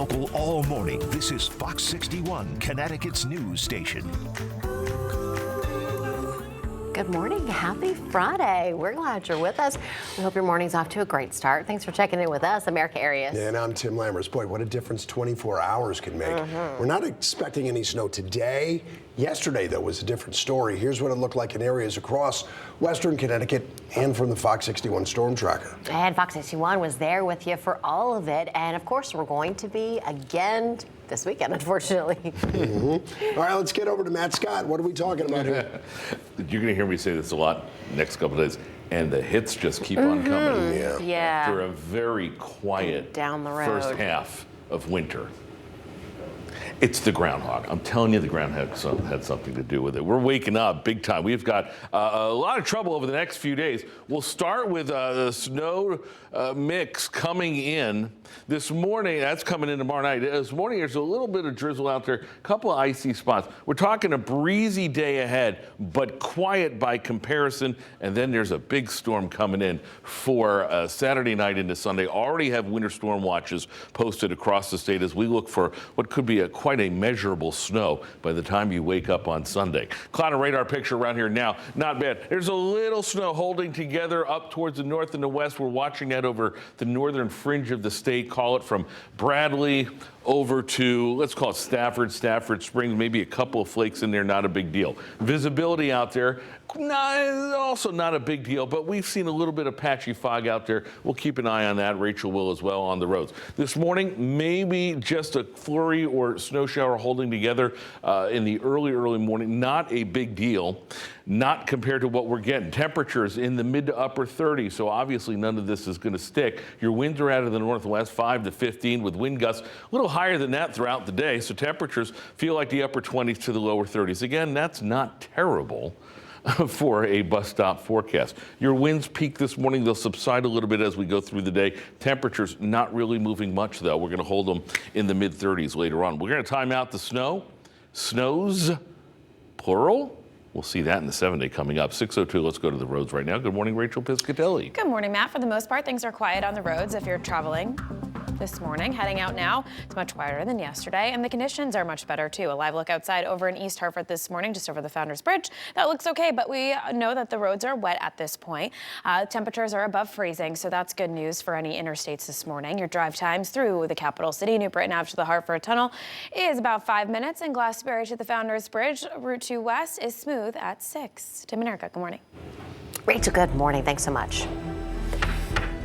local all morning. This is Fox 61, Connecticut's news station. Good morning. Happy Friday. We're glad you're with us. We hope your morning's off to a great start. Thanks for checking in with us. I'm Erica Arias. And I'm Tim Lammers. Boy, what a difference 24 hours can make. We're not expecting any snow today. Yesterday, though, was a different story. Here's what it looked like in areas across western Connecticut and from the Fox 61 Storm Tracker. And Fox 61 was there with you for all of it. And of course, we're going to be again this weekend, unfortunately. All right, let's get over to Matt Scott. What are we talking about here? You're going to hear me say this a lot next couple of days. And the hits just keep on coming. Yeah. For a very quiet down the road first half of winter. It's the groundhog. I'm telling you, the groundhog had something to do with it. We're waking up big time. We've got a lot of trouble over the next few days. We'll start with the snow mix coming in this morning. That's coming in tomorrow night. This morning, there's a little bit of drizzle out there, a couple of icy spots. We're talking a breezy day ahead, but quiet by comparison. And then there's a big storm coming in for Saturday night into Sunday. Already have winter storm watches posted across the state as we look for what could be quite a measurable snow by the time you wake up on Sunday. Cloud and radar picture around here now, not bad. There's a little snow holding together up towards the north and the west. We're watching that over the northern fringe of the state. Call it from Bradley over to, let's call it Stafford Springs, maybe a couple of flakes in there, not a big deal. Visibility out there, also not a big deal, but we've seen a little bit of patchy fog out there. We'll keep an eye on that. Rachel will as well on the roads. This morning, maybe just a flurry or snow shower holding together in the early morning. Not a big deal, not compared to what we're getting. Temperatures in the mid to upper 30s, so obviously none of this is going to stick. Your winds are out of the northwest, 5 to 15 with wind gusts a little higher than that throughout the day, so temperatures feel like the upper 20s to the lower 30s. Again, that's not terrible for a bus stop forecast. Your winds peak this morning. They'll subside a little bit as we go through the day. Temperatures not really moving much, though. We're going to hold them in the mid-30s later on. We're going to time out the snow. Snows, plural. We'll see that in the 7-day coming up. 6:02, let's go to the roads right now. Good morning, Rachel Piscatelli. Good morning, Matt. For the most part, things are quiet on the roads if you're traveling this morning. Heading out now, it's much quieter than yesterday, and the conditions are much better, too. A live look outside over in East Hartford this morning, just over the Founders Bridge. That looks okay, but we know that the roads are wet at this point. Temperatures are above freezing, so that's good news for any interstates this morning. Your drive times through the capital city, New Britain Ave to the Hartford Tunnel, is about 5 minutes, and Glastonbury to the Founders Bridge, Route 2 West, is smooth at 6. Tim and Erica, good morning. Rachel, good morning. Thanks so much.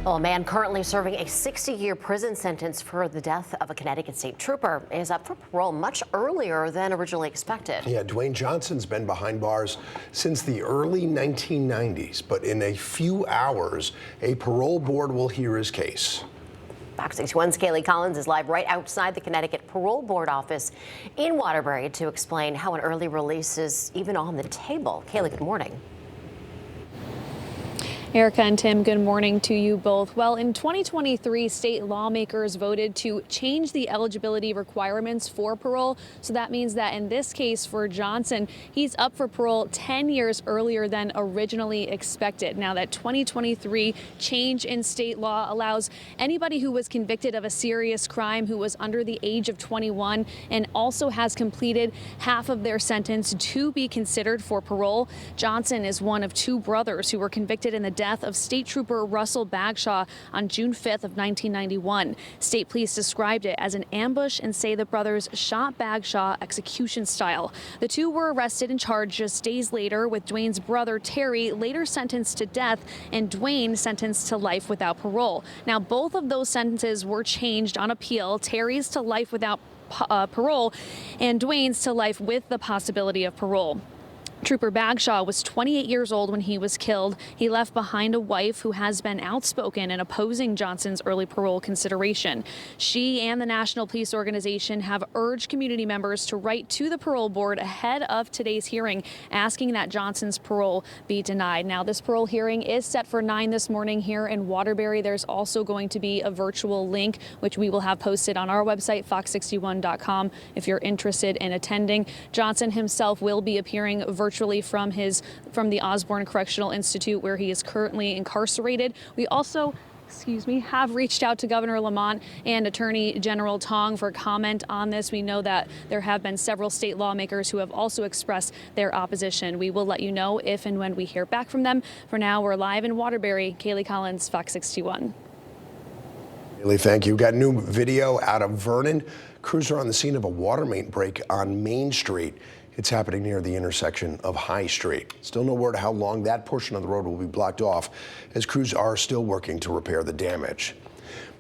Well, a man currently serving a 60-year prison sentence for the death of a Connecticut state trooper is up for parole much earlier than originally expected. Yeah, Dwayne Johnson's been behind bars since the early 1990s, but in a few hours, a parole board will hear his case. Fox 61's Kaylee Collins is live right outside the Connecticut Parole Board office in Waterbury to explain how an early release is even on the table. Kaylee, good morning. Erica and Tim, good morning to you both. Well, in 2023, state lawmakers voted to change the eligibility requirements for parole. So that means that in this case for Johnson, he's up for parole 10 years earlier than originally expected. Now, that 2023 change in state law allows anybody who was convicted of a serious crime who was under the age of 21 and also has completed half of their sentence to be considered for parole. Johnson is one of two brothers who were convicted in the death of State Trooper Russell Bagshaw on June 5th of 1991. State police described it as an ambush and say the brothers shot Bagshaw execution style. The two were arrested and charged just days later, with Dwayne's brother Terry later sentenced to death and Dwayne sentenced to life without parole. Now, both of those sentences were changed on appeal. Terry's to life without parole and Dwayne's to life with the possibility of parole. Trooper Bagshaw was 28 years old when he was killed. He left behind a wife who has been outspoken in opposing Johnson's early parole consideration. She and the National Police Organization have urged community members to write to the parole board ahead of today's hearing, asking that Johnson's parole be denied. Now, this parole hearing is set for 9 this morning here in Waterbury. There's also going to be a virtual link, which we will have posted on our website, fox61.com, if you're interested in attending. Johnson himself will be appearing virtually from the Osborne Correctional Institute, where he is currently incarcerated. We also have reached out to Governor Lamont and Attorney General Tong for comment on this. We know that there have been several state lawmakers who have also expressed their opposition. We will let you know if and when we hear back from them. For now, we're live in Waterbury. Kaylee Collins, Fox 61. Kaylee, thank you. We've got new video out of Vernon. Crews are on the scene of a water main break on Main Street. It's happening near the intersection of High Street. Still no word how long that portion of the road will be blocked off, as crews are still working to repair the damage.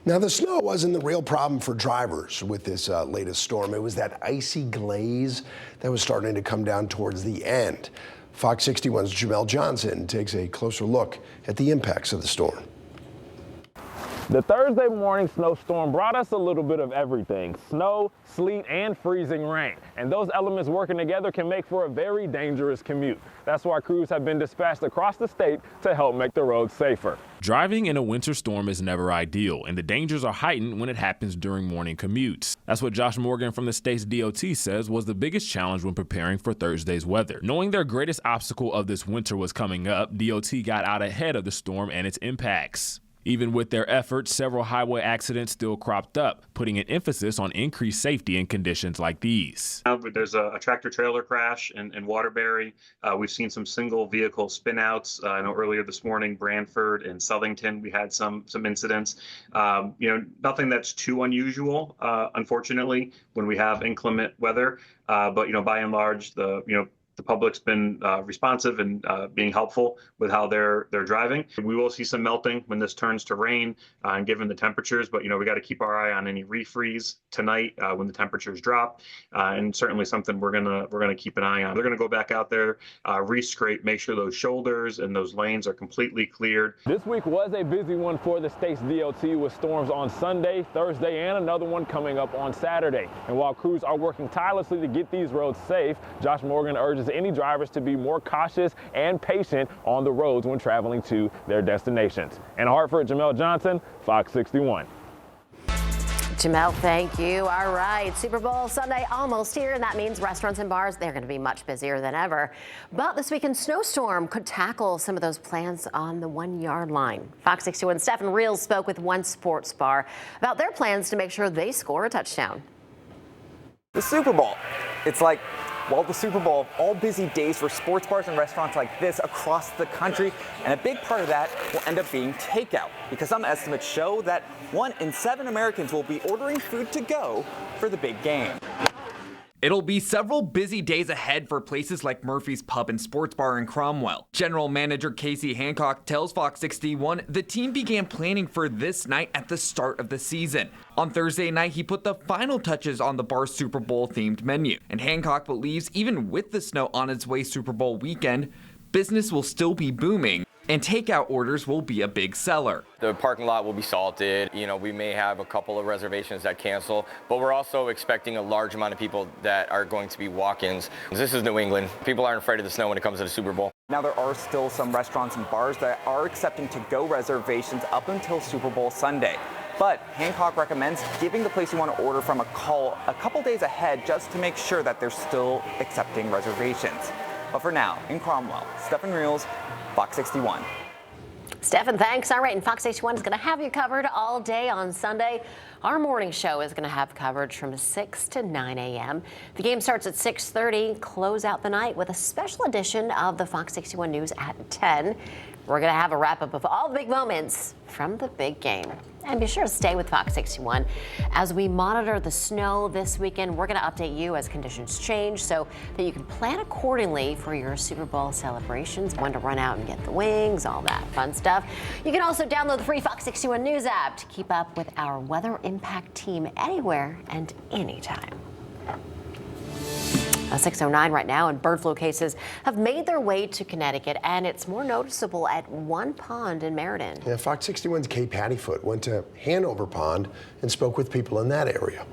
Now, the snow wasn't the real problem for drivers with this latest storm. It was that icy glaze that was starting to come down towards the end. Fox 61's Jamel Johnson takes a closer look at the impacts of the storm. The Thursday morning snowstorm brought us a little bit of everything: snow, sleet, and freezing rain. And those elements working together can make for a very dangerous commute. That's why crews have been dispatched across the state to help make the roads safer. Driving in a winter storm is never ideal, and the dangers are heightened when it happens during morning commutes. That's what Josh Morgan from the state's DOT says was the biggest challenge when preparing for Thursday's weather. Knowing their greatest obstacle of this winter was coming up, DOT got out ahead of the storm and its impacts. Even with their efforts, several highway accidents still cropped up, putting an emphasis on increased safety in conditions like these. There's a tractor-trailer crash in Waterbury. We've seen some single vehicle spinouts. I know earlier this morning, Branford and Southington, we had some incidents. Nothing that's too unusual, unfortunately, when we have inclement weather. But by and large, the public's been responsive and being helpful with how they're driving. We will see some melting when this turns to rain, and given the temperatures, but we got to keep our eye on any refreeze tonight when the temperatures drop, and certainly something we're gonna keep an eye on. They're gonna go back out there, re-scrape, make sure those shoulders and those lanes are completely cleared. This week was a busy one for the state's DOT, with storms on Sunday, Thursday, and another one coming up on Saturday. And while crews are working tirelessly to get these roads safe, Josh Morgan urges any drivers to be more cautious and patient on the roads when traveling to their destinations. In Hartford, Jamel Johnson, Fox 61. Jamel, thank you. All right, Super Bowl Sunday almost here, and that means restaurants and bars, they're going to be much busier than ever. But this weekend's snowstorm could tackle some of those plans on the 1 yard line. Fox 61's Stephen Reels spoke with one sports bar about their plans to make sure they score a touchdown. The Super Bowl. It's like, well, the Super Bowl, all busy days for sports bars and restaurants like this across the country. And a big part of that will end up being takeout, because some estimates show that 1 in 7 Americans will be ordering food to go for the big game. It'll be several busy days ahead for places like Murphy's Pub and Sports Bar in Cromwell. General Manager Casey Hancock tells Fox 61 the team began planning for this night at the start of the season. On Thursday night, he put the final touches on the bar's Super Bowl themed menu. And Hancock believes even with the snow on its way Super Bowl weekend, business will still be booming, and takeout orders will be a big seller. The parking lot will be salted. We may have a couple of reservations that cancel, but we're also expecting a large amount of people that are going to be walk-ins. This is New England. People aren't afraid of the snow when it comes to the Super Bowl. Now, there are still some restaurants and bars that are accepting to-go reservations up until Super Bowl Sunday. But Hancock recommends giving the place you want to order from a call a couple days ahead, just to make sure that they're still accepting reservations. But for now, in Cromwell, Stephen Reels, Fox 61. Stephen, thanks. All right, and Fox 61 is going to have you covered all day on Sunday. Our morning show is going to have coverage from 6 to 9 a.m. The game starts at 6:30. Close out the night with a special edition of the Fox 61 News at 10. We're going to have a wrap-up of all the big moments from the big game. And be sure to stay with Fox 61. As we monitor the snow this weekend, we're going to update you as conditions change so that you can plan accordingly for your Super Bowl celebrations, when to run out and get the wings, all that fun stuff. You can also download the free Fox 61 News app to keep up with our weather impact team anywhere and anytime. 6:09 right now, and bird flu cases have made their way to Connecticut, and it's more noticeable at one pond in Meriden. Yeah, Fox 61's Kay Pattyfoot went to Hanover Pond and spoke with people in that area.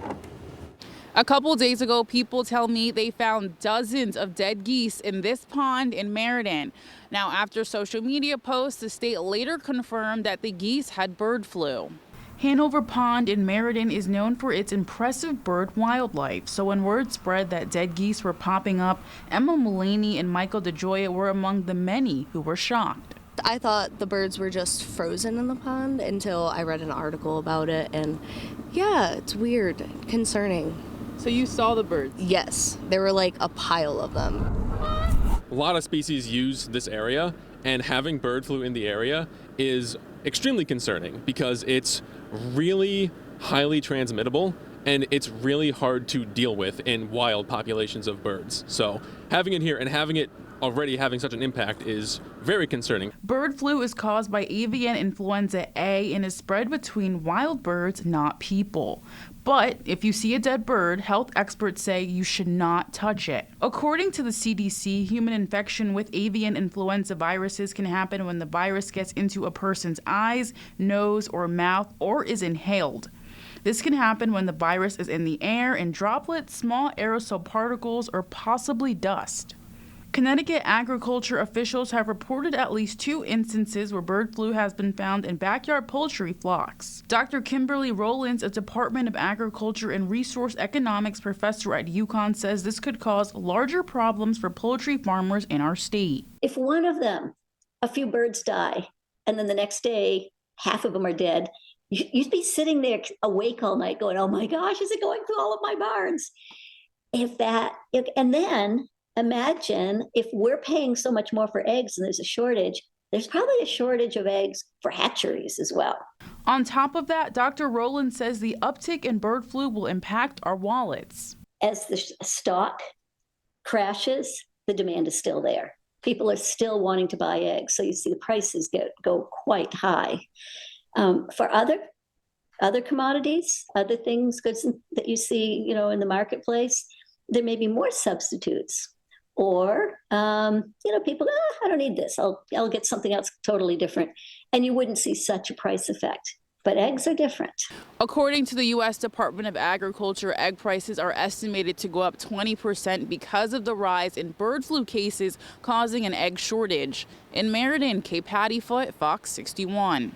A couple days ago, people tell me they found dozens of dead geese in this pond in Meriden. Now, after social media posts, the state later confirmed that the geese had bird flu. Hanover Pond in Meriden is known for its impressive bird wildlife, so when word spread that dead geese were popping up, Emma Mullaney and Michael DeJoya were among the many who were shocked. I thought the birds were just frozen in the pond until I read an article about it, and yeah, it's weird, concerning. So you saw the birds? Yes, there were like a pile of them. A lot of species use this area, and having bird flu in the area is extremely concerning because it's really highly transmittable and it's really hard to deal with in wild populations of birds. So having it here and having it already having such an impact is very concerning. Bird flu is caused by avian influenza A and is spread between wild birds, not people. But if you see a dead bird, health experts say you should not touch it. According to the CDC, human infection with avian influenza viruses can happen when the virus gets into a person's eyes, nose, or mouth, or is inhaled. This can happen when the virus is in the air in droplets, small aerosol particles, or possibly dust. Connecticut agriculture officials have reported at least 2 instances where bird flu has been found in backyard poultry flocks. Dr. Kimberly Rowlands, a Department of Agriculture and Resource Economics professor at UConn, says this could cause larger problems for poultry farmers in our state. If one of them, a few birds die, and then the next day, half of them are dead, you'd be sitting there awake all night going, oh my gosh, is it going through all of my barns? And then imagine if we're paying so much more for eggs and there's a shortage, there's probably a shortage of eggs for hatcheries as well. On top of that, Dr. Rowland says the uptick in bird flu will impact our wallets. As the stock crashes, the demand is still there. People are still wanting to buy eggs. So you see the prices go quite high. For other commodities, other things, goods that you see, in the marketplace, there may be more substitutes. Or, people, I don't need this. I'll get something else totally different. And you wouldn't see such a price effect. But eggs are different. According to the U.S. Department of Agriculture, egg prices are estimated to go up 20% because of the rise in bird flu cases causing an egg shortage. In Meriden, Kay Pattyfoot, Fox 61.